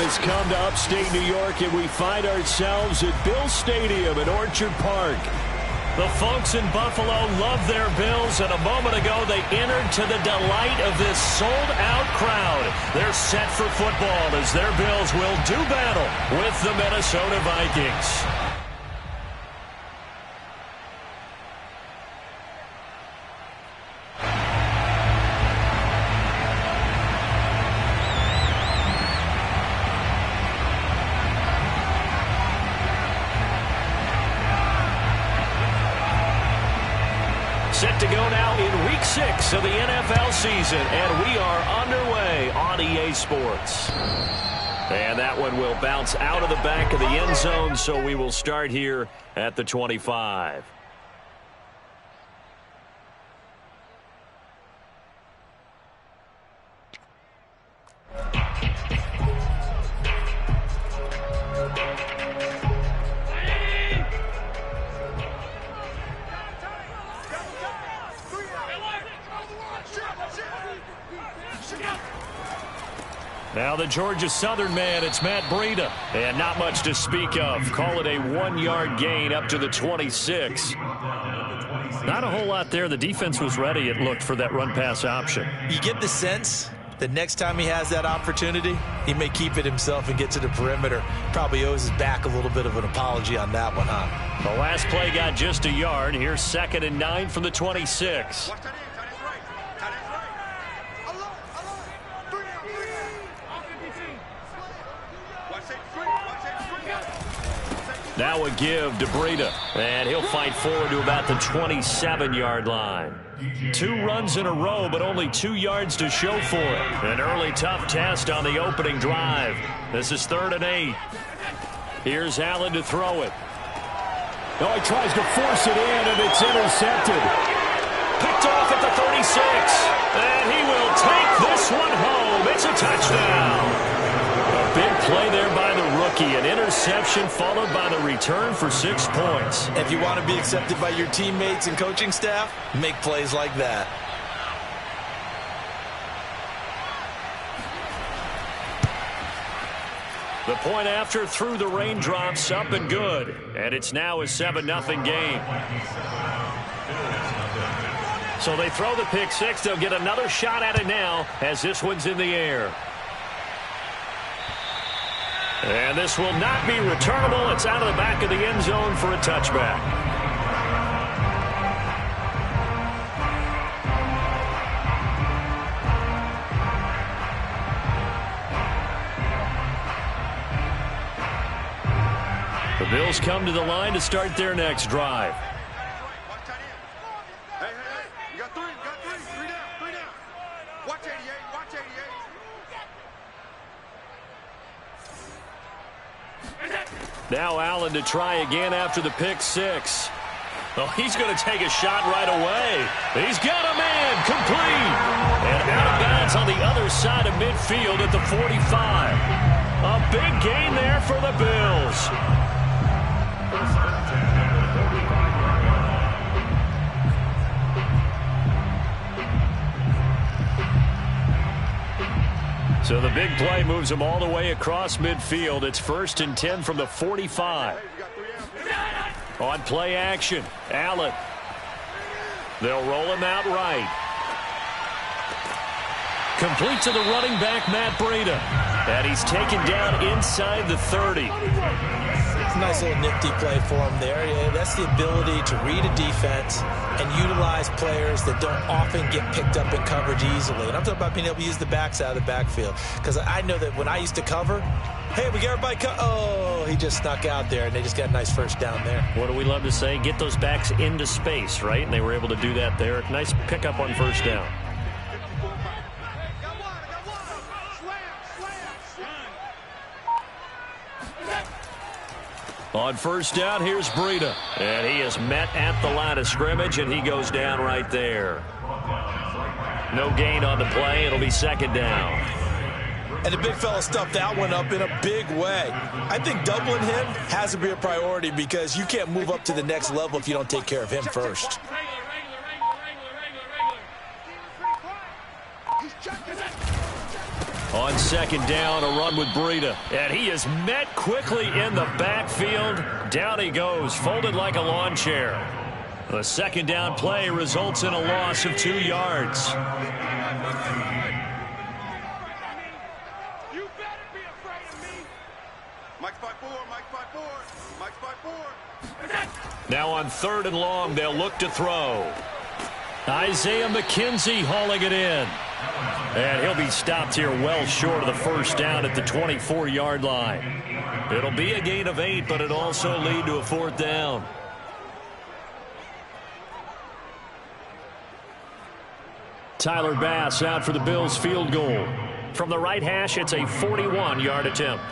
has come to upstate New York, and we find ourselves at Bill Stadium in Orchard Park. The folks in Buffalo love their Bills, and a moment ago they entered to the delight of this sold-out crowd. They're set for football as their Bills will do battle with the Minnesota Vikings. Set to go now in Week 6 of the NFL season, and we are underway on EA Sports. And that one will bounce out of the back of the end zone, so we will start here at the 25. Now the Georgia Southern man, it's Matt Breida. And not much to speak of. Call it a 1-yard gain up to the 26. Not a whole lot there. The defense was ready, it looked, for that run-pass option. You get the sense that next time he has that opportunity, he may keep it himself and get to the perimeter. Probably owes his back a little bit of an apology on that one, huh? The last play got just a yard. Here's 2nd and 9 from the 26. Now a give to Breida, and he'll fight forward to about the 27-yard line. 2 runs in a row, but only 2 yards to show for it. An early tough test on the opening drive. This is 3rd and 8. Here's Allen to throw it. Oh, he tries to force it in, and it's intercepted. Picked off at the 36, and he will take this one home. It's a touchdown. A big play there by the rookie. An interception followed by the return for 6 points. If you want to be accepted by your teammates and coaching staff, make plays like that. The point after through the raindrops, up and good. And it's now a 7-0 game. So they throw the pick six. They'll get another shot at it now as this one's in the air. And this will not be returnable. It's out of the back of the end zone for a touchback. The Bills come to the line to start their next drive. You got three down. Watch 88, watch 88. Now Allen to try again after the pick six. Oh, he's going to take a shot right away. He's got a man complete. And out of bounds on the other side of midfield at the 45. A big gain there for the Bills. So the big play moves them all the way across midfield. It's 1st and 10 from the 45. On play action, Allen. They'll roll him out right. Complete to the running back, Matt Breida. And he's taken down inside the 30. It's a nice little nifty play for him there. Yeah, that's the ability to read a defense and utilize players that don't often get picked up in coverage easily. And I'm talking about being able to use the backside of the backfield. Because I know that when I used to cover, hey, we got everybody oh, he just snuck out there, and they just got a nice first down there. What do we love to say? Get those backs into space, right? And they were able to do that there. Nice pickup on first down. On first down, here's Breida. And he is met at the line of scrimmage, and he goes down right there. No gain on the play. It'll be 2nd down. And the big fella stuffed that one up in a big way. I think doubling him has to be a priority because you can't move up to the next level if you don't take care of him first. On second down, a run with Breida. And he is met quickly in the backfield. Down he goes, folded like a lawn chair. The second down play results in a loss of 2 yards. You better be afraid of me. Mike's 5-4, Mike's 5-4, Mike's 5-4. Now on 3rd and long, they'll look to throw. Isaiah McKenzie hauling it in. And he'll be stopped here well short of the first down at the 24-yard line. It'll be a gain of 8, but it'll also lead to a 4th down. Tyler Bass out for the Bills field goal. From the right hash, it's a 41-yard attempt.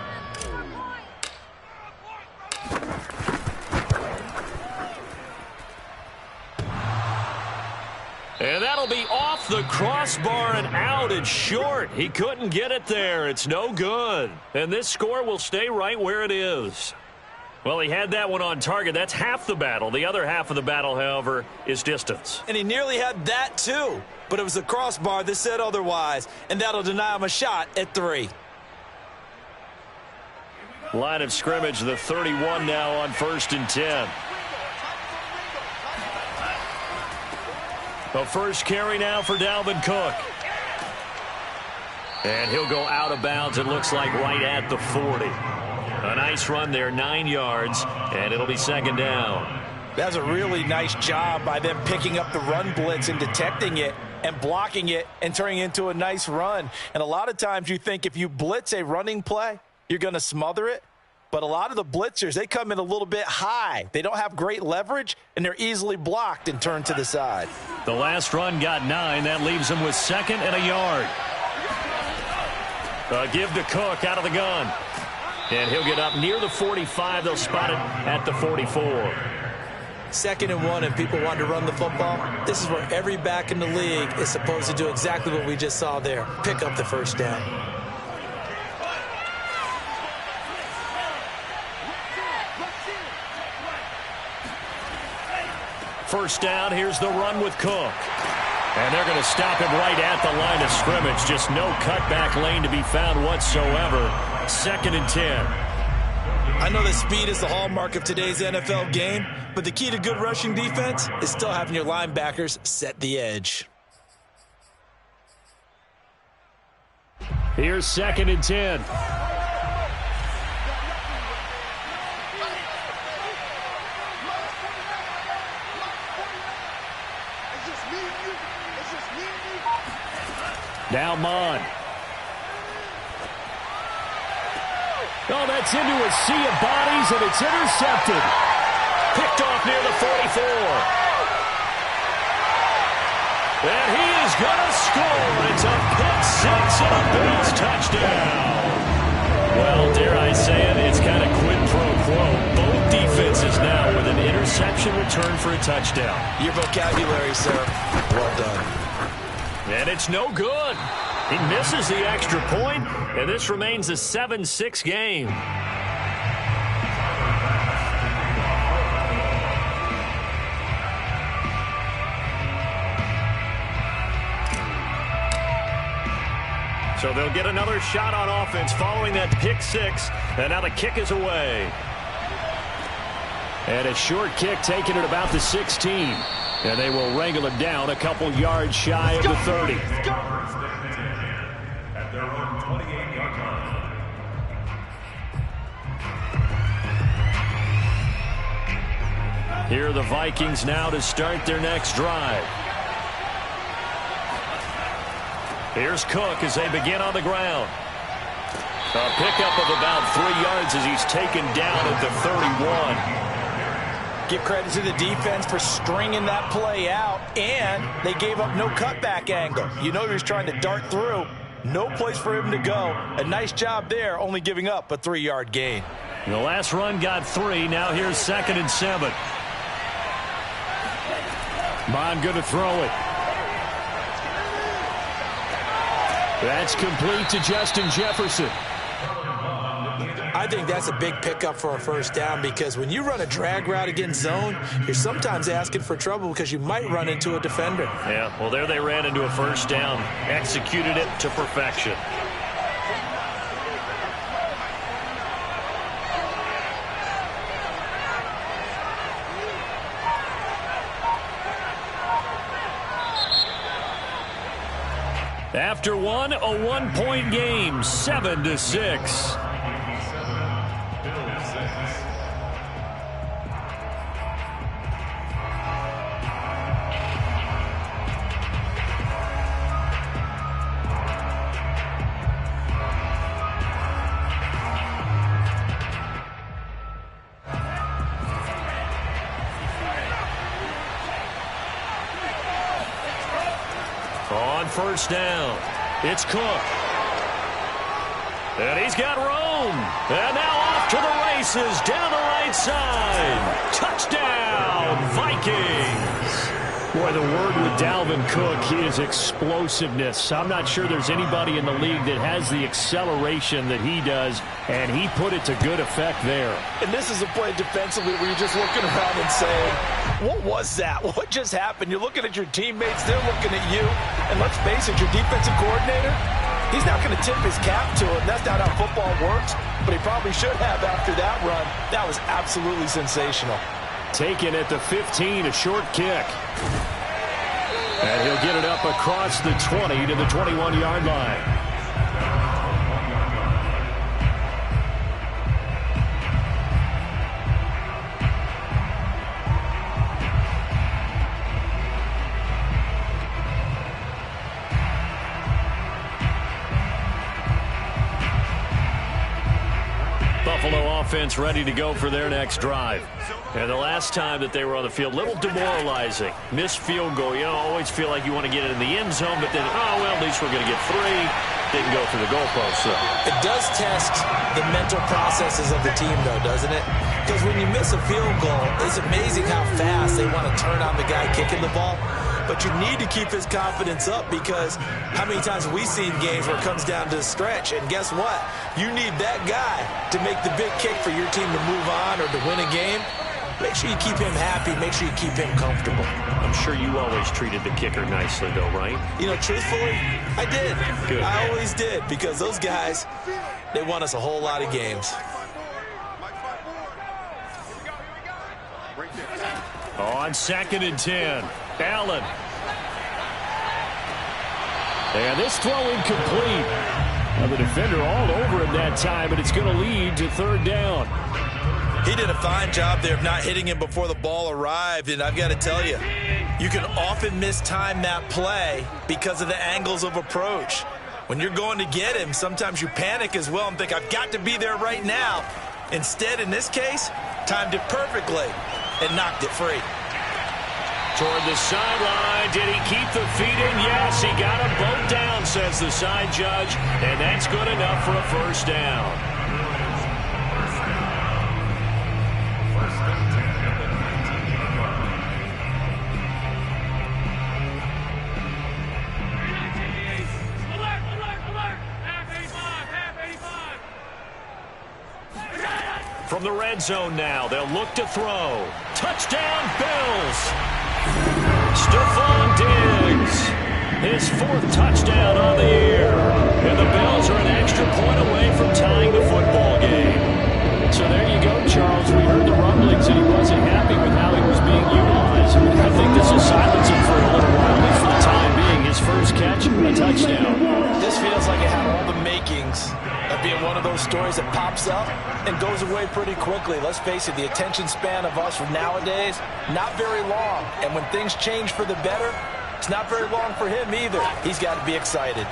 And that'll be off the crossbar and out. It's short. He couldn't get it there. It's no good. And this score will stay right where it is. Well, he had that one on target. That's half the battle. The other half of the battle, however, is distance. And he nearly had that too. But it was the crossbar that said otherwise. And that'll deny him a shot at 3. Line of scrimmage, the 31 now on 1st and 10. The first carry now for Dalvin Cook. And he'll go out of bounds, it looks like right at the 40. A nice run there, 9 yards, and it'll be 2nd down. That's a really nice job by them picking up the run blitz and detecting it and blocking it and turning it into a nice run. And a lot of times you think if you blitz a running play, you're going to smother it. But a lot of the blitzers, they come in a little bit high. They don't have great leverage, and they're easily blocked and turned to the side. The last run got 9. That leaves him with 2nd and a yard. Give to Cook out of the gun. And he'll get up near the 45. They'll spot it at the 44. 2nd and 1, and people want to run the football. This is where every back in the league is supposed to do exactly what we just saw there. Pick up the first down. First down, here's the run with Cook. And they're going to stop him right at the line of scrimmage. Just no cutback lane to be found whatsoever. 2nd and 10. I know that speed is the hallmark of today's NFL game, but the key to good rushing defense is still having your linebackers set the edge. Here's 2nd and 10. Now Mon. Oh, that's into a sea of bodies, and it's intercepted. Picked off near the 44. And he is going to score. It's a pick 6 and a Bills touchdown. Well, dare I say it, it's kind of quid pro quo. Both defenses now with an interception return for a touchdown. Your vocabulary, sir. Well done. And it's no good. He misses the extra point, and this remains a 7-6 game. So they'll get another shot on offense following that pick 6, and now the kick is away. And a short kick taken at about the 16. And they will wrangle it down a couple yards shy of the 30. At their own 28-yard line. Here are the Vikings now to start their next drive. Here's Cook as they begin on the ground. A pickup of about 3 yards as he's taken down at the 31. Give credit to the defense for stringing that play out, and they gave up no cutback angle. You know he was trying to dart through. No place for him to go. A nice job there, only giving up a 3-yard gain. The last run got 3. Now here's 2nd and 7. Mon going to throw it. That's complete to Justin Jefferson. I think that's a big pickup for a first down because when you run a drag route against zone, you're sometimes asking for trouble because you might run into a defender. Yeah, well, there they ran into a first down. Executed it to perfection. After one, a 1-point game, 7-6. On first down, it's Cook. And he's got room. And now off to the races down the right side. Touchdown, Vikings. Boy, the word with Dalvin Cook is explosiveness. I'm not sure there's anybody in the league that has the acceleration that he does, and he put it to good effect there. And this is a play defensively where you're just looking around and saying, what was that? What just happened? You're looking at your teammates, they're looking at you, and let's face it, your defensive coordinator, he's not going to tip his cap to him. That's not how football works, but he probably should have after that run. That was absolutely sensational. Taken at the 15, a short kick. And he'll get it up across the 20 to the 21-yard line. Buffalo offense ready to go for their next drive. And the last time that they were on the field, a little demoralizing. Missed field goal. You know, always feel like you want to get it in the end zone, but then, oh, well, at least we're going to get 3. Didn't go through the goalpost, though. It does test the mental processes of the team, though, doesn't it? Because when you miss a field goal, it's amazing how fast they want to turn on the guy kicking the ball. But you need to keep his confidence up, because how many times have we seen games where it comes down to the stretch? And guess what? You need that guy to make the big kick for your team to move on or to win a game. Make sure you keep him happy. Make sure you keep him comfortable. I'm sure you always treated the kicker nicely, though, right? You know, truthfully, I did. Good. I always did, because those guys, they won us a whole lot of games. On 2nd and 10, Allen. And this throw incomplete. Now the defender all over him that time, but it's going to lead to 3rd down. He did a fine job there of not hitting him before the ball arrived, and I've got to tell you, you can often mistime that play because of the angles of approach. When you're going to get him, sometimes you panic as well and think, I've got to be there right now. Instead, in this case, timed it perfectly and knocked it free. Toward the sideline, did he keep the feet in? Yes, he got them both down, says the side judge, and that's good enough for a 1st down. From the red zone now, they'll look to throw. Touchdown, Bills! Stephon Diggs, his 4th touchdown on the year. And the Bills are an extra point away from tying the football game. So there you go, Charles. We heard the rumblings and he wasn't happy with how he was being utilized. I think this will silence him for a little while, at least for the time being. His first catch, a touchdown. This feels like it had all the makings of being one of those stories that pops up and goes away pretty quickly. Let's face it, the attention span of us from nowadays, not very long. And when things change for the better, it's not very long for him either. He's got to be excited.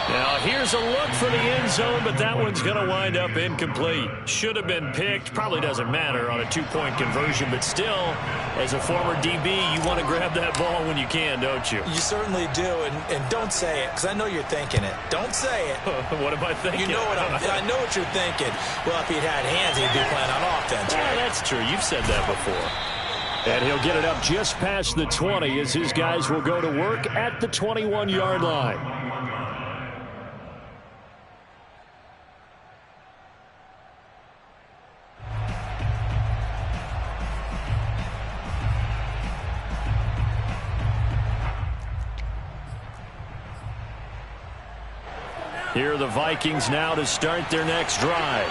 Now, here's a look for the end zone, but that one's going to wind up incomplete. Should have been picked. Probably doesn't matter on a 2-point conversion, but still, as a former DB, you want to grab that ball when you can, don't you? You certainly do, and don't say it, because I know you're thinking it. Don't say it. What am I thinking? You know what I know what you're thinking. Well, if he'd had hands, he'd be playing on offense. Yeah, that's true. You've said that before. And he'll get it up just past the 20 as his guys will go to work at the 21-yard line. Here are the Vikings now to start their next drive.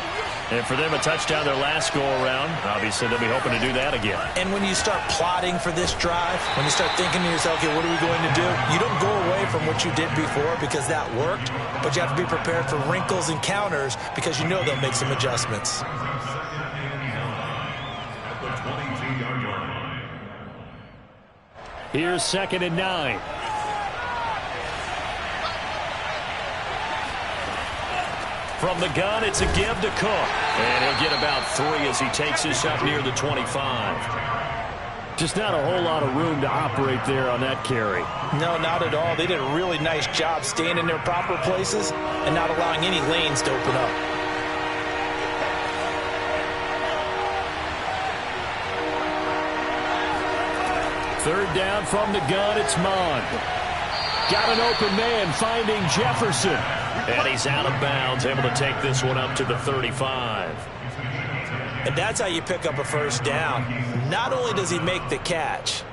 And for them, a touchdown their last go-around. Obviously, they'll be hoping to do that again. And when you start plotting for this drive, when you start thinking to yourself, okay, what are we going to do? You don't go away from what you did before because that worked, but you have to be prepared for wrinkles and counters because you know they'll make some adjustments. Here's 2nd and 9. From the gun, it's a give to Cook. And he'll get about 3 as he takes this up near the 25. Just not a whole lot of room to operate there on that carry. No, not at all. They did a really nice job staying in their proper places and not allowing any lanes to open up. Third down from the gun, it's Mond. Got an open man finding Jefferson. And he's out of bounds, able to take this one up to the 35. And that's how you pick up a first down. Not only does he make the catch,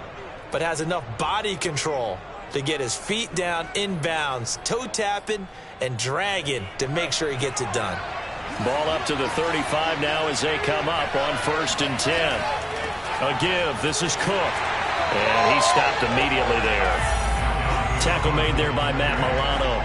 but has enough body control to get his feet down inbounds, toe tapping and dragging to make sure he gets it done. Ball up to the 35 now as they come up on 1st and 10. A give. This is Cook. And he stopped immediately there. Tackle made there by Matt Milano.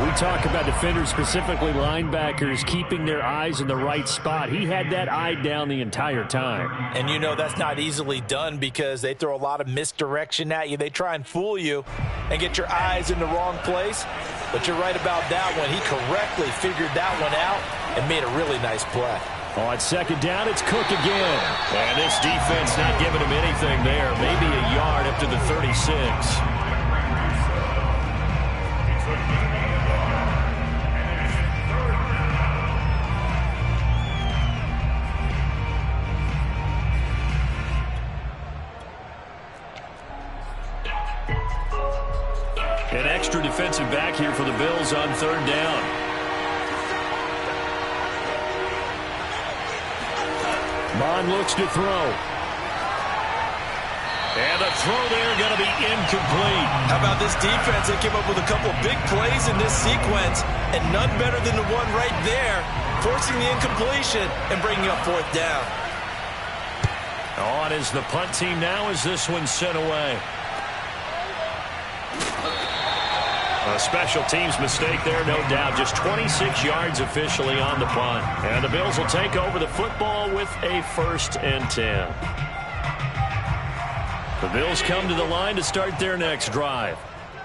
We talk about defenders, specifically linebackers, keeping their eyes in the right spot. He had that eye down the entire time. And you know that's not easily done because they throw a lot of misdirection at you. They try and fool you and get your eyes in the wrong place. But you're right about that one. He correctly figured that one out and made a really nice play. On 2nd down, it's Cook again. And this defense not giving him anything there. Maybe a yard up to the 36. An extra defensive back here for the Bills on 3rd down. Mond looks to throw. And the throw there going to be incomplete. How about this defense? They came up with a couple of big plays in this sequence, and none better than the one right there, forcing the incompletion and bringing up 4th down. On is the punt team now as this one's sent away. A special teams mistake there, no doubt. Just 26 yards officially on the punt. And the Bills will take over the football with a 1st and 10. The Bills come to the line to start their next drive.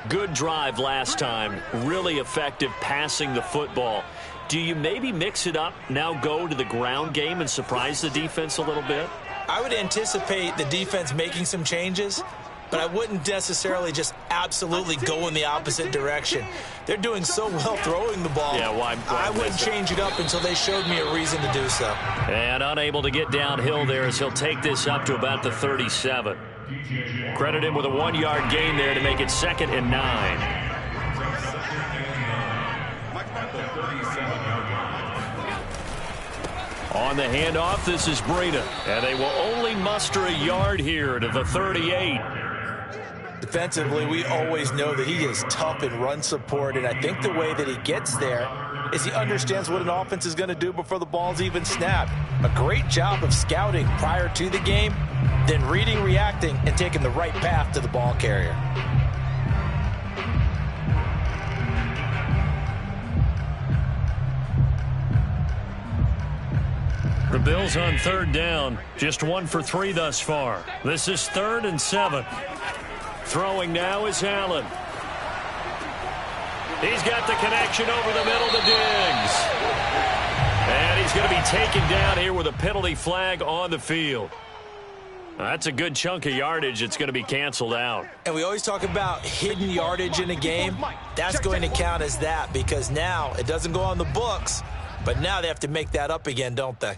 Good drive last time. Really effective passing the football. Do you maybe mix it up, now go to the ground game and surprise the defense a little bit? I would anticipate the defense making some changes, but I wouldn't necessarily just absolutely go in the opposite direction. They're doing so well throwing the ball. Yeah, why I wouldn't change it up until they showed me a reason to do so. And unable to get downhill there as he'll take this up to about the 37. Credit him with a 1-yard gain there to make it 2nd and 9. On the handoff, this is Breida. And they will only muster a yard here to the 38. Defensively, we always know that he is tough in run support, and I think the way that he gets there is he understands what an offense is going to do before the ball's even snapped. A great job of scouting prior to the game, then reading, reacting, and taking the right path to the ball carrier. The Bills on 3rd down, just 1 for 3 thus far. This is 3rd and 7. Throwing now is Allen. He's got the connection over the middle to Diggs. And he's going to be taken down here with a penalty flag on the field. That's a good chunk of yardage. It's going to be canceled out. And we always talk about hidden yardage in a game. That's going to count as that because now it doesn't go on the books, but now they have to make that up again, don't they?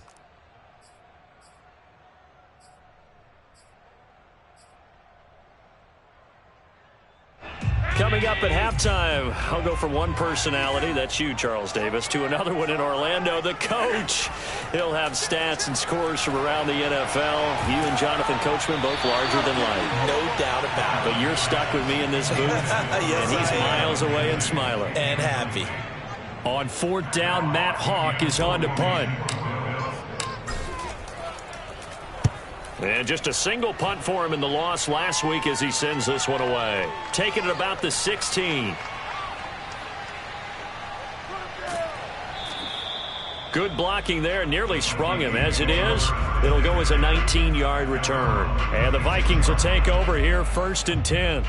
Coming up at halftime, I'll go from one personality, that's you, Charles Davis, to another one in Orlando, the coach. He'll have stats and scores from around the NFL. You and Jonathan Coachman, both larger than life. No doubt about it. But you're stuck with me in this booth, yes, and he's miles away and smiling. And happy. On 4th down, Matt Hawk is on to punt. And just a single punt for him in the loss last week as he sends this one away. Taking it about the 16. Good blocking there. Nearly sprung him. As it is, it'll go as a 19-yard return. And the Vikings will take over here, 1st and 10.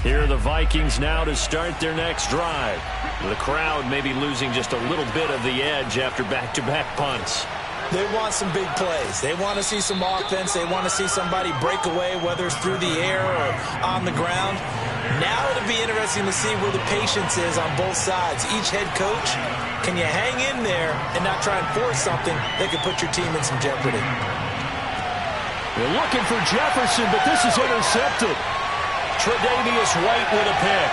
Here are the Vikings now to start their next drive. The crowd may be losing just a little bit of the edge after back-to-back punts. They want some big plays. They want to see some offense. They want to see somebody break away, whether it's through the air or on the ground. Now it'll be interesting to see where the patience is on both sides. Each head coach, can you hang in there and not try and force something that could put your team in some jeopardy? They're looking for Jefferson, but this is intercepted. Tre'Davious White with a pick.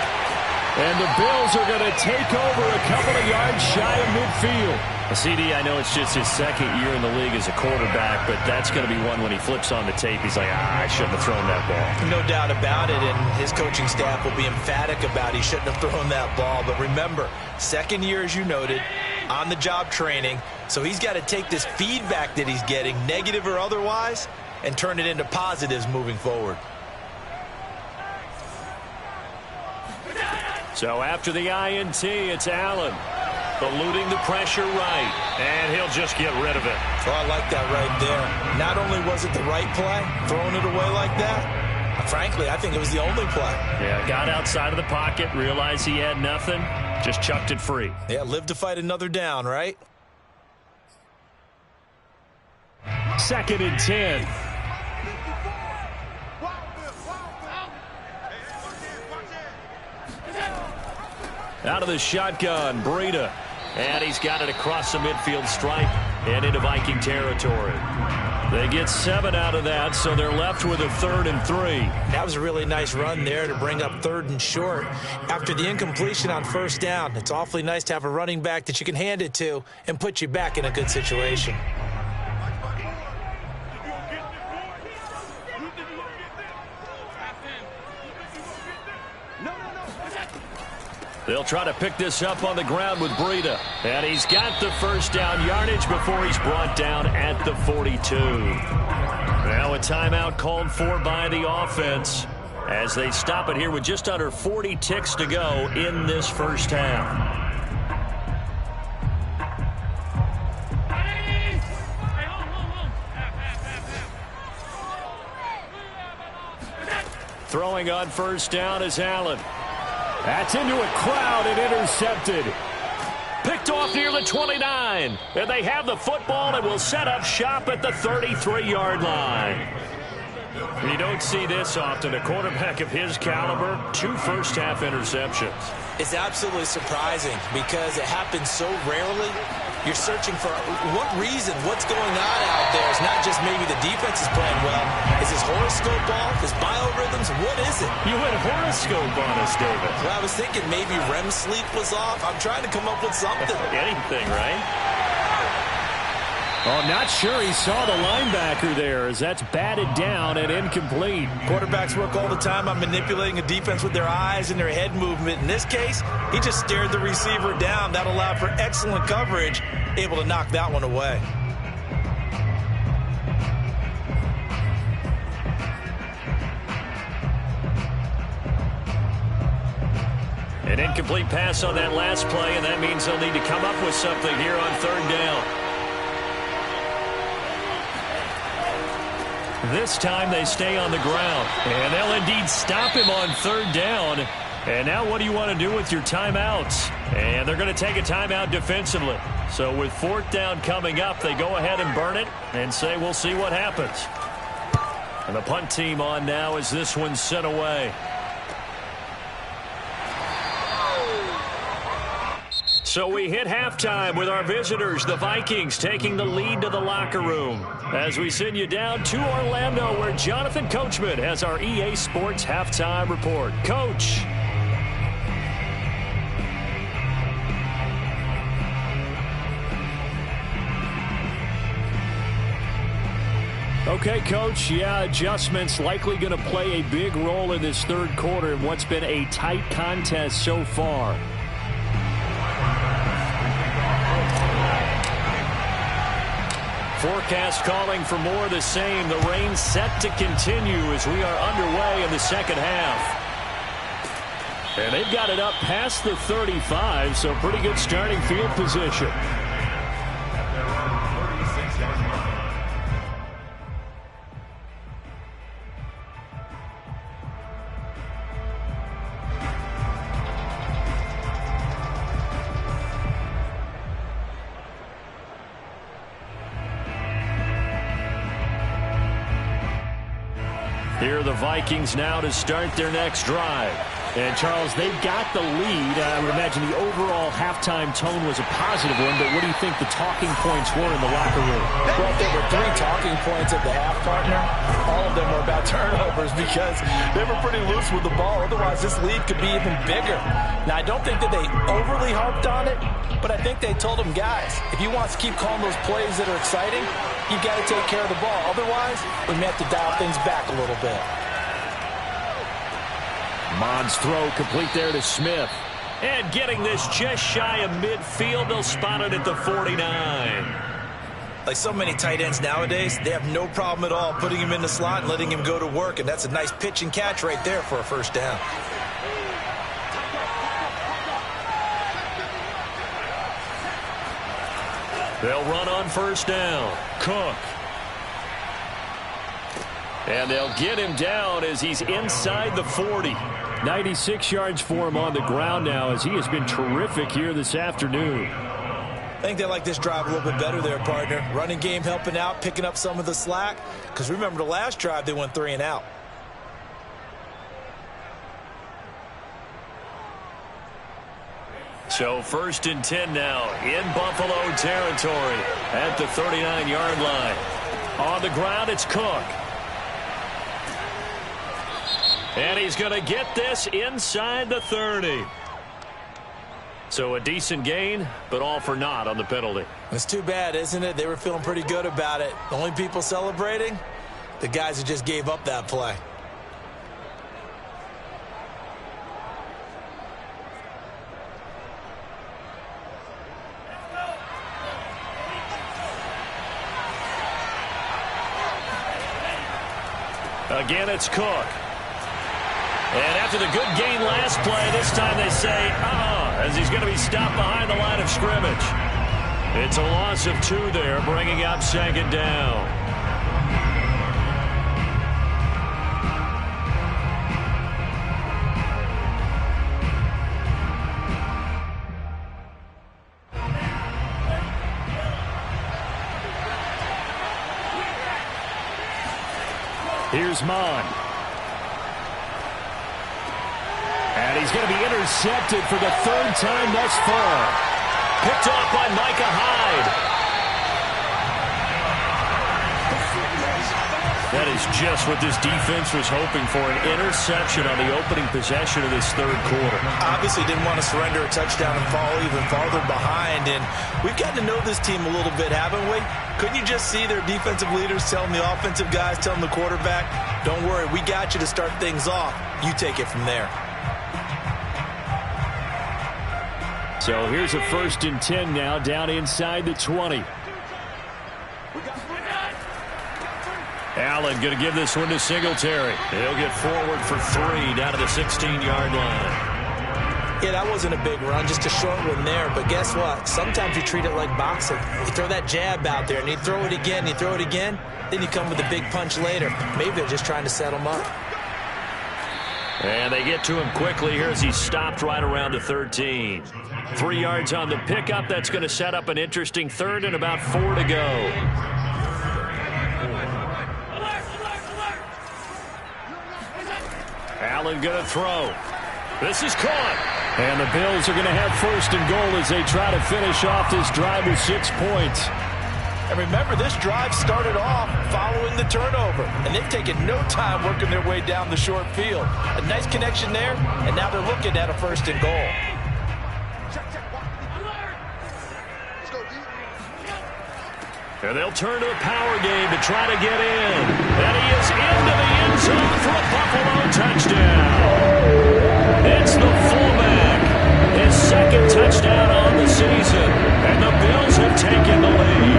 And the Bills are going to take over a couple of yards shy of midfield. CD, I know it's just his second year in the league as a quarterback, but that's going to be one when he flips on the tape. He's like, I shouldn't have thrown that ball. No doubt about it, and his coaching staff will be emphatic about he shouldn't have thrown that ball. But remember, second year, as you noted, on-the-job training, so he's got to take this feedback that he's getting, negative or otherwise, and turn it into positives moving forward. So after the INT, it's Allen. Eluding the pressure right. And he'll just get rid of it. Oh, I like that right there. Not only was it the right play, throwing it away like that, frankly, I think it was the only play. Yeah, got outside of the pocket, realized he had nothing, just chucked it free. Yeah, live to fight another down, right? 2nd and 10. Out of the shotgun, Breida. And he's got it across the midfield stripe and into Viking territory. They get 7 out of that, so they're left with a 3rd and 3. That was a really nice run there to bring up 3rd and short. After the incompletion on 1st down, it's awfully nice to have a running back that you can hand it to and put you back in a good situation. They'll try to pick this up on the ground with Breida. And he's got the 1st down yardage before he's brought down at the 42. Now a timeout called for by the offense as they stop it here with just under 40 ticks to go in this first half. Throwing on 1st down is Allen. That's into a crowd and intercepted. Picked off near the 29. And they have the football and will set up shop at the 33-yard line. You don't see this often. A quarterback of his caliber, 2 first-half interceptions. It's absolutely surprising because it happens so rarely. You're searching for what reason, what's going on out there. It's not just maybe the defense is playing well. Is his horoscope off? His biorhythms? What is it? You went horoscope on us, David. Well, I was thinking maybe REM sleep was off. I'm trying to come up with something. Anything, right? Oh, not sure he saw the linebacker there as that's batted down and incomplete. Quarterbacks work all the time on manipulating a defense with their eyes and their head movement. In this case, he just stared the receiver down. That allowed for excellent coverage, able to knock that one away. An incomplete pass on that last play, and that means they'll need to come up with something here on 3rd down. This time they stay on the ground, and they'll indeed stop him on 3rd down. And now what do you want to do with your timeouts? And they're going to take a timeout defensively. So with 4th down coming up, they go ahead and burn it and say we'll see what happens. And the punt team on now as this one's sent So we hit halftime with our visitors, the Vikings, taking the lead to the locker room. As we send you down to Orlando, where Jonathan Coachman has our EA Sports halftime report. Coach. Okay, Coach, yeah, adjustments likely going to play a big role in this third quarter in what's been a tight contest so far. Forecast calling for more of the same. The rain set to continue as we are underway in the second half. And they've got it up past the 35, so pretty good starting field position. Here are the Vikings now to start their next drive. And, Charles, they've got the lead. I would imagine the overall halftime tone was a positive one, but what do you think the talking points were in the locker room? Well, there were 3 talking points at the half, partner. All of them were about turnovers because they were pretty loose with the ball. Otherwise, this lead could be even bigger. Now, I don't think that they overly harped on it, but I think they told them, guys, if you want to keep calling those plays that are exciting, you've got to take care of the ball. Otherwise, we may have to dial things back a little bit. Mond's throw complete there to Smith. And getting this just shy of midfield, they'll spot it at the 49. Like so many tight ends nowadays, they have no problem at all putting him in the slot and letting him go to work, and that's a nice pitch and catch right there for a first down. They'll run on first down. Cook. And they'll get him down as he's inside the 40. 96 yards for him on the ground now as he has been terrific here this afternoon. I think they like this drive a little bit better there, partner. Running game helping out, picking up some of the slack. Because remember the last drive, they went 3 and out. So 1st and 10 now in Buffalo territory at the 39-yard line. On the ground, it's Cook. And he's going to get this inside the 30. So a decent gain, but all for naught on the penalty. It's too bad, isn't it? They were feeling pretty good about it. The only people celebrating, the guys who just gave up that play. Again, it's Cook. And after the good gain last play, this time they say, as he's going to be stopped behind the line of scrimmage. It's a loss of 2 there, bringing up 2nd down. Here's Mon. And he's going to be intercepted for the 3rd time thus far. Picked off by Micah Hyde. That is just what this defense was hoping for, an interception on the opening possession of this 3rd quarter. Obviously didn't want to surrender a touchdown and fall even farther behind. And we've gotten to know this team a little bit, haven't we? Couldn't you just see their defensive leaders telling the offensive guys, telling the quarterback, don't worry, we got you to start things off. You take it from there. So here's a 1st and 10 now, down inside the 20. Allen going to give this one to Singletary. He'll get forward for 3 down to the 16-yard line. Yeah, that wasn't a big run, just a short one there. But guess what? Sometimes you treat it like boxing. You throw that jab out there, and you throw it again, then you come with a big punch later. Maybe they're just trying to set him up. And they get to him quickly here as he's stopped right around the 13. 3 yards on the pickup. That's going to set up an interesting 3rd and about 4 to go. Allen going to throw. This is caught. And the Bills are going to have first and goal as they try to finish off this drive with 6 points. And remember, this drive started off following the turnover, and they've taken no time working their way down the short field. A nice connection there, and now they're looking at a first and goal. And they'll turn to a power game to try to get in. And he is into the end zone for a Buffalo touchdown. It's the fullback. His second touchdown on the season. And the Bills have taken the lead.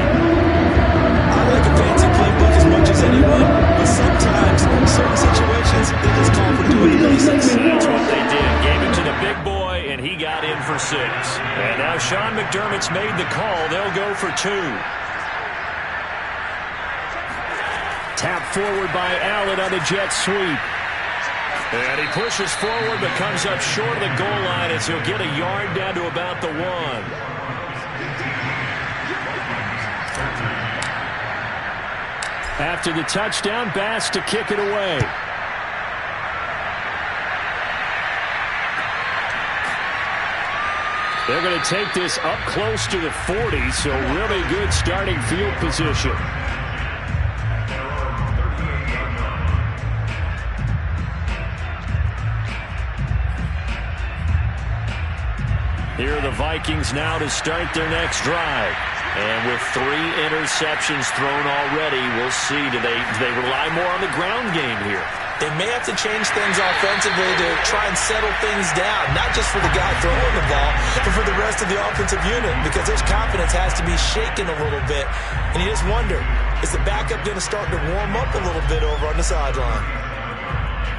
I like a fancy playbook as much as anyone, but sometimes, in certain situations, they just call for doing the basics. That's what they did. Gave it to the big boy, and he got in for 6. And now Sean McDermott's made the call. They'll go for 2. Tap forward by Allen on the jet sweep. And he pushes forward but comes up short of the goal line as he'll get a yard down to about the 1. After the touchdown, Bass to kick it away. They're going to take this up close to the 40, so really good starting field position. Here are the Vikings now to start their next drive. And with 3 interceptions thrown already, we'll see. Do they rely more on the ground game here? They may have to change things offensively to try and settle things down, not just for the guy throwing the ball, but for the rest of the offensive unit, because his confidence has to be shaken a little bit. And you just wonder, is the backup going to start to warm up a little bit over on the sideline?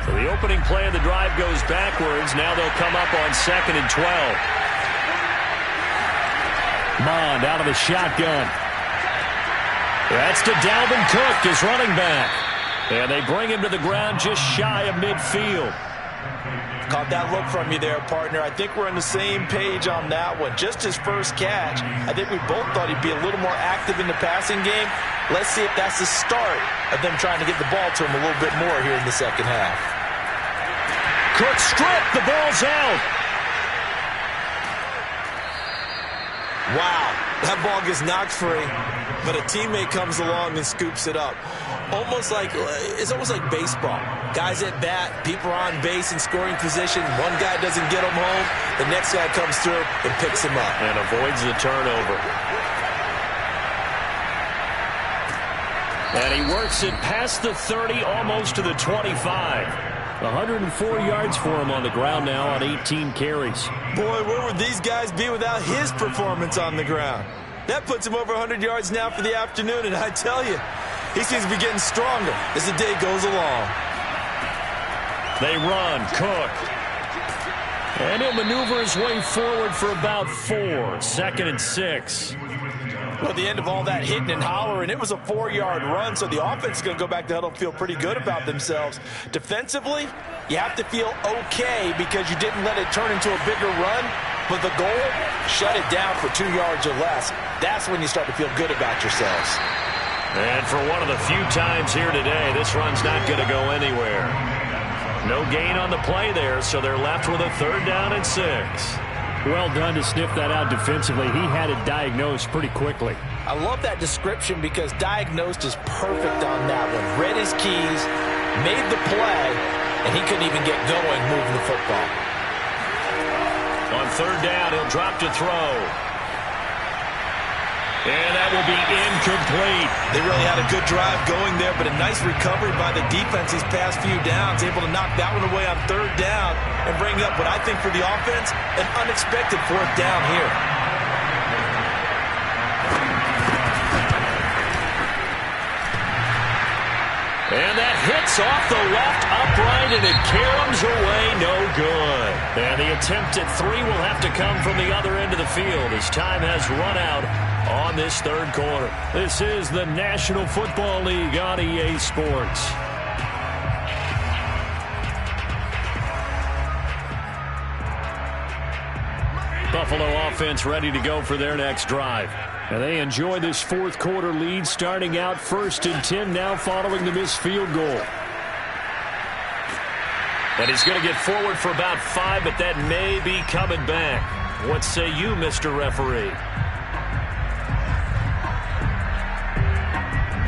So the opening play of the drive goes backwards. Now they'll come up on 2nd and 12. Mond out of the shotgun. That's to Dalvin Cook, his running back. And they bring him to the ground just shy of midfield. Caught that look from you there, partner. I think we're on the same page on that one. Just his first catch. I think we both thought he'd be a little more active in the passing game. Let's see if that's the start of them trying to get the ball to him a little bit more here in the second half. Cook stripped. The ball's out. Wow, that ball gets knocked free, but a teammate comes along and scoops it up. It's almost like baseball. Guys at bat, people are on base in scoring position. One guy doesn't get him home, the next guy comes through and picks him up. And avoids the turnover. And he works it past the 30, almost to the 25. 104 yards for him on the ground now on 18 carries. Boy, where would these guys be without his performance on the ground? That puts him over 100 yards now for the afternoon, and I tell you, he seems to be getting stronger as the day goes along. They run. Cook. And he'll maneuver his way forward for about 4. 2nd and 6. Well, at the end of all that hitting and hollering, it was a 4-yard run, so the offense is going to go back to huddle and feel pretty good about themselves. Defensively, you have to feel okay because you didn't let it turn into a bigger run, but the goal, shut it down for 2 yards or less. That's when you start to feel good about yourselves. And for one of the few times here today, this run's not going to go anywhere. No gain on the play there, so they're left with a 3rd down and 6. Well done to sniff that out defensively. He had it diagnosed pretty quickly. I love that description because diagnosed is perfect on that one. Read his keys, made the play, and he couldn't even get going moving the football. On 3rd down, he'll drop to throw. And that will be incomplete. They really had a good drive going there, but a nice recovery by the defense these past few downs, able to knock that one away on 3rd down and bring up what I think for the offense, an unexpected 4th down here. And that hits off the left upright, and it caroms away, no good. And the attempt at 3 will have to come from the other end of the field as time has run out on this 3rd quarter. This is the National Football League on EA Sports. Buffalo offense ready to go for their next drive. And they enjoy this 4th quarter lead, starting out 1st and 10 now following the missed field goal. And he's going to get forward for about 5, but that may be coming back. What say you, Mr. Referee?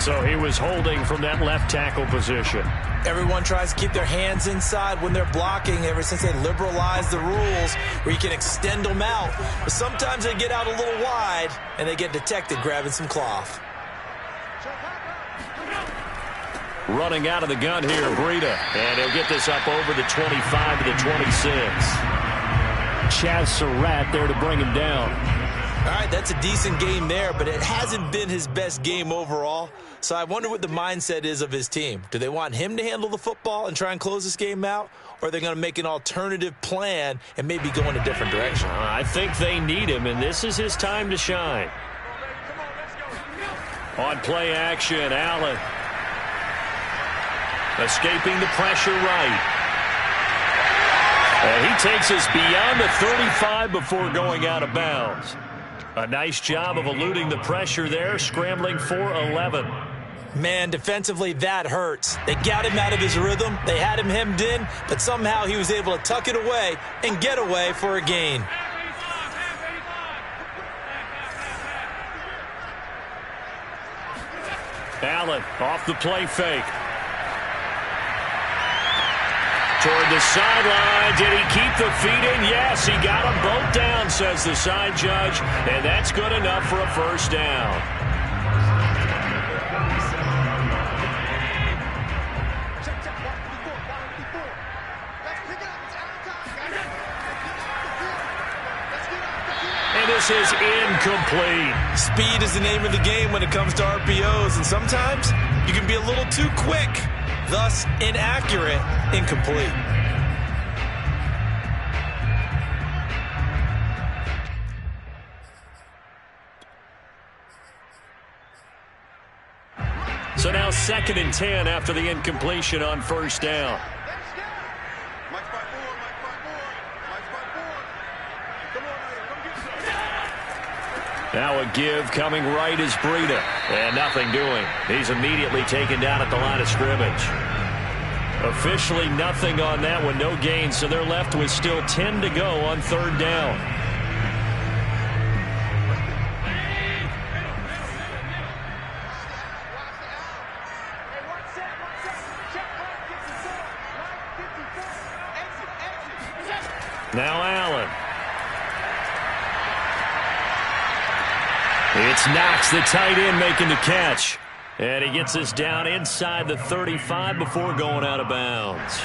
So he was holding from that left tackle position. Everyone tries to keep their hands inside when they're blocking ever since they liberalized the rules where you can extend them out. But sometimes they get out a little wide and they get detected grabbing some cloth. Running out of the gun here, Breida. And he'll get this up over the 25 to the 26. Chaz Surratt there to bring him down. All right, that's a decent game there, but it hasn't been his best game overall. So I wonder what the mindset is of his team. Do they want him to handle the football and try and close this game out? Or are they going to make an alternative plan and maybe go in a different direction? I think they need him, and this is his time to shine. On play action, Allen. Escaping the pressure right. And he takes us beyond the 35 before going out of bounds. A nice job of eluding the pressure there, scrambling for 11. Man, defensively, that hurts. They got him out of his rhythm. They had him hemmed in, but somehow he was able to tuck it away and get away for a gain. Allen off the play fake. Toward the sideline. Did he keep the feet in? Yes, he got them both down, says the side judge. And that's good enough for a first down. And this is incomplete. Speed is the name of the game when it comes to RPOs, and sometimes you can be a little too quick. Thus, inaccurate, incomplete. So now 2nd and 10 after the incompletion on first down. Now a give coming right is Breida. And nothing doing. He's immediately taken down at the line of scrimmage. Officially nothing on that one. No gain. So they're left with still 10 to go on 3rd down. Now Allen. It's Knox, the tight end, making the catch. And he gets us down inside the 35 before going out of bounds.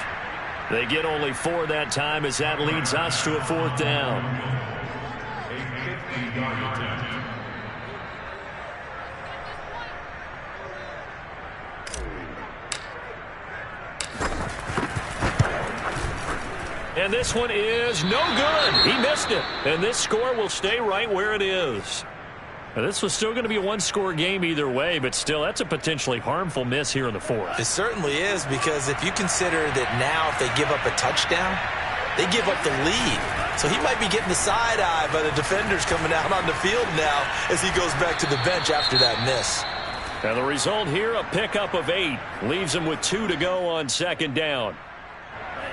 They get only 4 that time as that leads us to a 4th down. And this one is no good. He missed it. And this score will stay right where it is. Now, this was still going to be a one-score game either way, but still, that's a potentially harmful miss here in the 4th. It certainly is, because if you consider that now if they give up a touchdown, they give up the lead. So he might be getting the side eye by the defenders coming out on the field now as he goes back to the bench after that miss. Now the result here, a pickup of 8. Leaves him with 2 to go on 2nd down.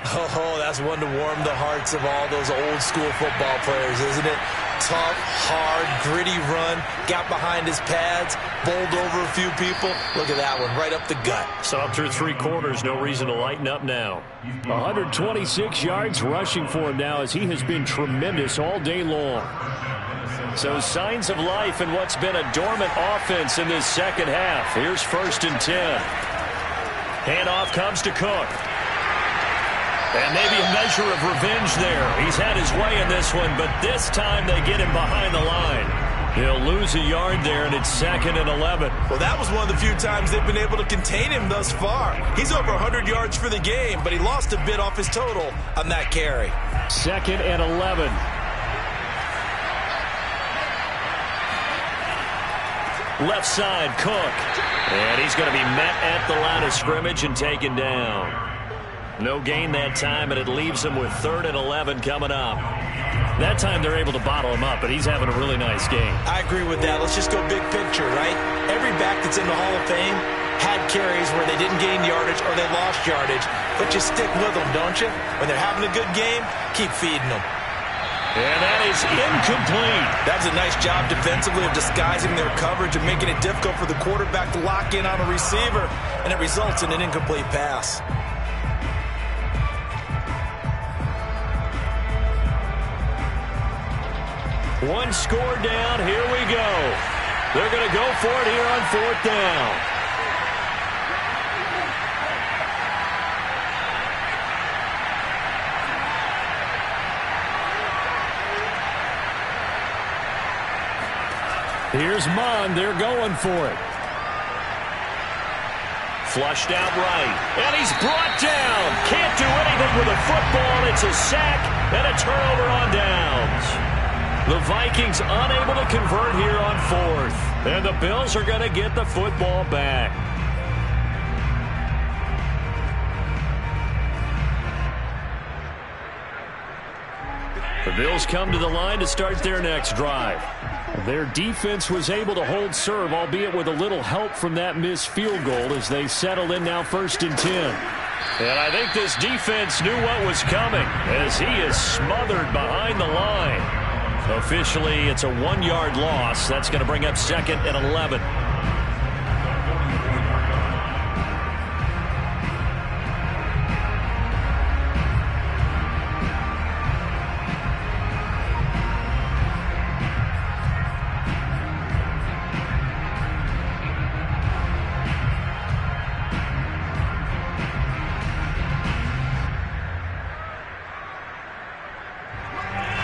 Oh, that's one to warm the hearts of all those old-school football players, isn't it? Tough, hard, gritty run, got behind his pads, bowled over a few people. Look at that one, right up the gut. So up through 3 quarters, no reason to lighten up now. 126 yards rushing for him now as he has been tremendous all day long. So signs of life in what's been a dormant offense in this second half. Here's 1st and 10. Handoff comes to Cook. And maybe a measure of revenge there. He's had his way in this one, but this time they get him behind the line. He'll lose a yard there, and it's 2nd and 11. Well, that was one of the few times they've been able to contain him thus far. He's over 100 yards for the game, but he lost a bit off his total on that carry. 2nd and 11. Left side, Cook. And he's going to be met at the line of scrimmage and taken down. No gain that time, and it leaves him with 3rd and 11 coming up. That time they're able to bottle him up, but he's having a really nice game. I agree with that. Let's just go big picture, right? Every back that's in the Hall of Fame had carries where they didn't gain yardage or they lost yardage, but you stick with them, don't you? When they're having a good game, keep feeding them. And that is incomplete. That was a nice job defensively of disguising their coverage and making it difficult for the quarterback to lock in on a receiver, and it results in an incomplete pass. One score down. Here we go. They're going to go for it here on 4th down. Here's Mond. They're going for it. Flushed out right. And he's brought down. Can't do anything with a football. It's a sack and a turnover on downs. The Vikings unable to convert here on 4th. And the Bills are going to get the football back. The Bills come to the line to start their next drive. Their defense was able to hold serve, albeit with a little help from that missed field goal as they settled in now 1st and 10. And I think this defense knew what was coming as he is smothered behind the line. Officially, it's a 1-yard loss. That's going to bring up 2nd and 11.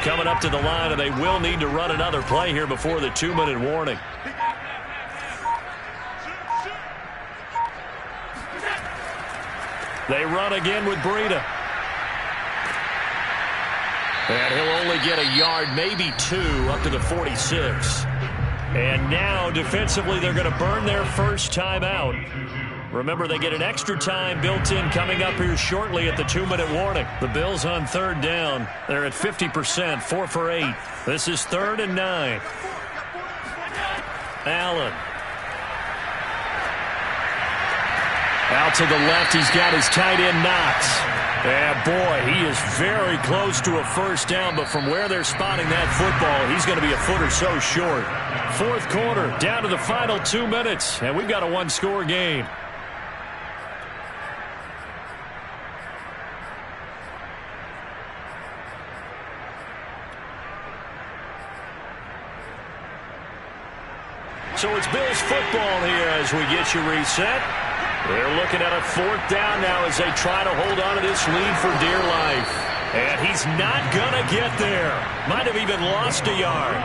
Coming up to the line, and they will need to run another play here before the 2-minute warning. They run again with Breida. And he'll only get a yard, maybe 2, up to the 46. And now, defensively, they're going to burn their first time out. Remember, they get an extra time built in coming up here shortly at the 2-minute warning. The Bills on 3rd down. They're at 50%, 4 for 8. This is 3rd and 9. Allen. Out to the left, he's got his tight end Knox. And boy, he is very close to a first down, but from where they're spotting that football, he's going to be a foot or so short. 4th quarter, down to the final 2 minutes, and we've got a 1-score game. So it's Bills football here as we get you reset. They're looking at a 4th down now as they try to hold on to this lead for dear life. And he's not going to get there. Might have even lost a yard.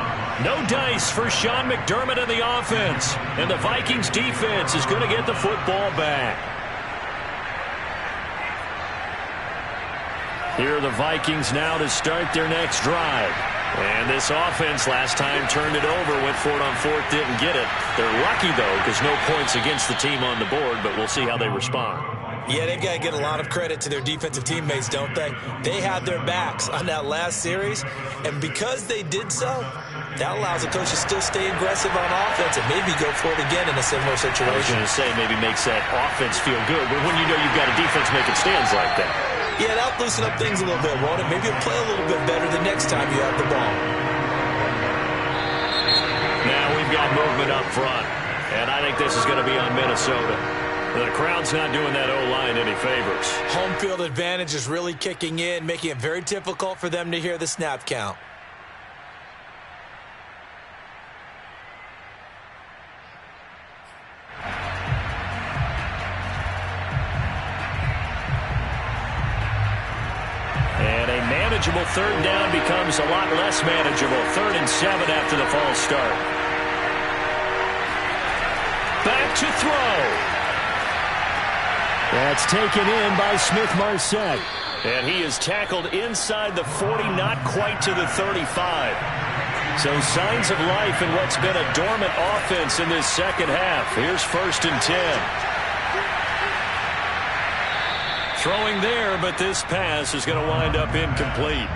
No dice for Sean McDermott and the offense. And the Vikings defense is going to get the football back. Here are the Vikings now to start their next drive. And this offense last time turned it over, went for it on 4th, didn't get it. They're lucky, though, because no points against the team on the board, but we'll see how they respond. Yeah, they've got to get a lot of credit to their defensive teammates, don't they? They had their backs on that last series, and because they did so, that allows the coach to still stay aggressive on offense and maybe go for it again in a similar situation. I was going to say maybe makes that offense feel good, but when you know you've got a defense making stands like that. Yeah, that'll loosen up things a little bit, won't it? Maybe you'll play a little bit better the next time you have the ball. Now we've got movement up front, and I think this is going to be on Minnesota. The crowd's not doing that O-line any favors. Home field advantage is really kicking in, making it very difficult for them to hear the snap count. And a manageable 3rd down becomes a lot less manageable. 3rd and 7 after the false start. Back to throw. That's taken in by Smith-Marset. And he is tackled inside the 40, not quite to the 35. So signs of life in what's been a dormant offense in this second half. Here's 1st and 10. Throwing there, but this pass is going to wind up incomplete.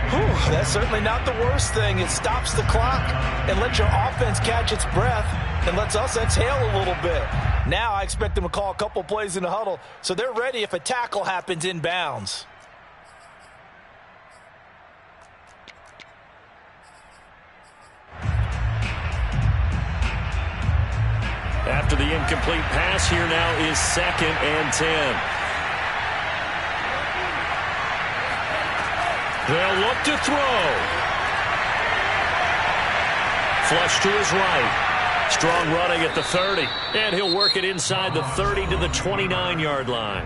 Whew, that's certainly not the worst thing. It stops the clock and lets your offense catch its breath. and lets us exhale a little bit. Now I expect them to call a couple plays in the huddle so they're ready if a tackle happens inbounds. After the incomplete pass, here now is 2nd and 10. They'll look to throw. Flush to his right. Strong running at the 30. And he'll work it inside the 30 to the 29-yard line.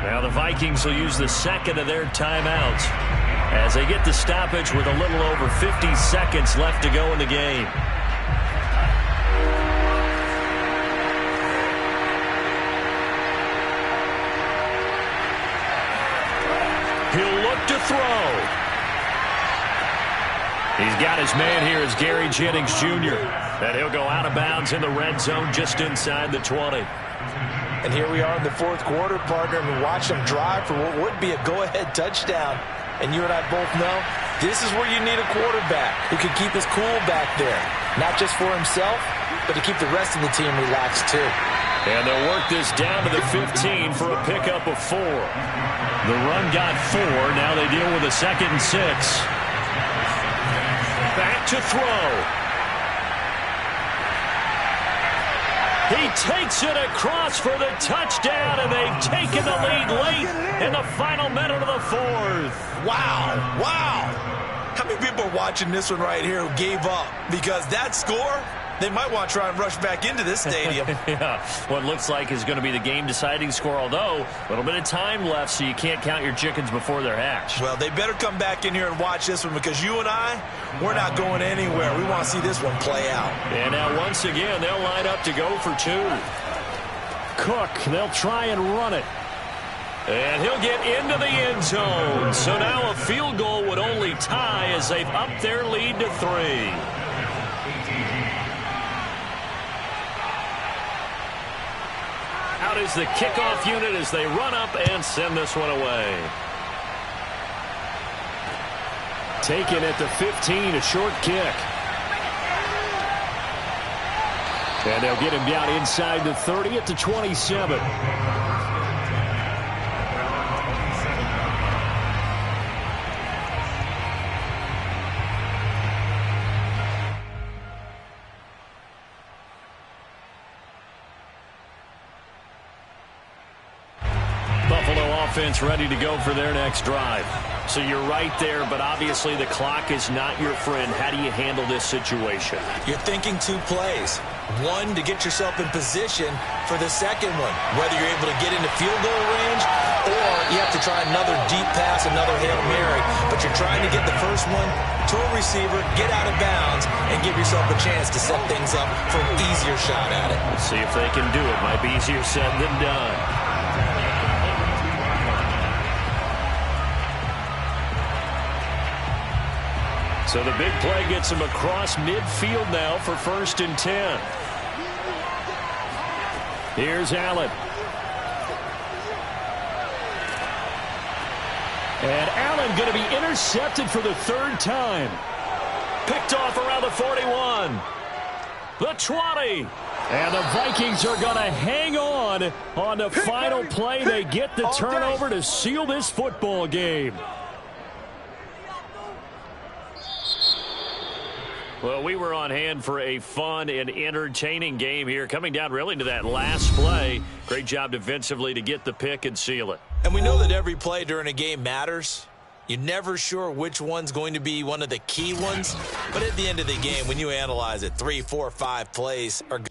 Now the Vikings will use the second of their timeouts as they get the stoppage with a little over 50 seconds left to go in the game. He'll look to throw. He's got his man here as Gary Jennings Jr. And he'll go out of bounds in the red zone just inside the 20. And here we are in the fourth quarter, partner, and watch him drive for what would be a go-ahead touchdown. And you and I both know this is where you need a quarterback who can keep his cool back there. Not just for himself, but to keep the rest of the team relaxed too. And they'll work this down to the 15 for a pickup of 4. The run got 4. Now they deal with a 2nd and 6. Back to throw. He takes it across for the touchdown, and they've taken the lead late in the final minute of the 4th. Wow, wow. How many people are watching this one right here who gave up? Because that score, they might want to try and rush back into this stadium. Yeah, what looks like is going to be the game-deciding score, although a little bit of time left, so you can't count your chickens before they're hatched. Well, they better come back in here and watch this one because you and I, we're not going anywhere. We want to see this one play out. And now once again, they'll line up to go for 2. Cook, they'll try and run it. And he'll get into the end zone. So now a field goal would only tie as they've upped their lead to 3. Out is the kickoff unit as they run up and send this one away. Taken at the 15, a short kick. And they'll get him down inside the 30 at the 27. Offense ready to go for their next drive. So you're right there, but obviously the clock is not your friend. How do you handle this situation? You're thinking 2 plays. One, to get yourself in position for the second one, whether you're able to get into field goal range or you have to try another deep pass, another Hail Mary. But you're trying to get the first one to a receiver, get out of bounds, and give yourself a chance to set things up for an easier shot at it. See if they can do it. Might be easier said than done. So the big play gets him across midfield now for 1st and 10. Here's Allen. And Allen going to be intercepted for the 3rd time. Picked off around the 41. The 20. And the Vikings are going to hang on the final play. They get the turnover to seal this football game. Well, we were on hand for a fun and entertaining game here. Coming down really to that last play. Great job defensively to get the pick and seal it. And we know that every play during a game matters. You're never sure which one's going to be one of the key ones. But at the end of the game, when you analyze it, 3, 4, 5 plays are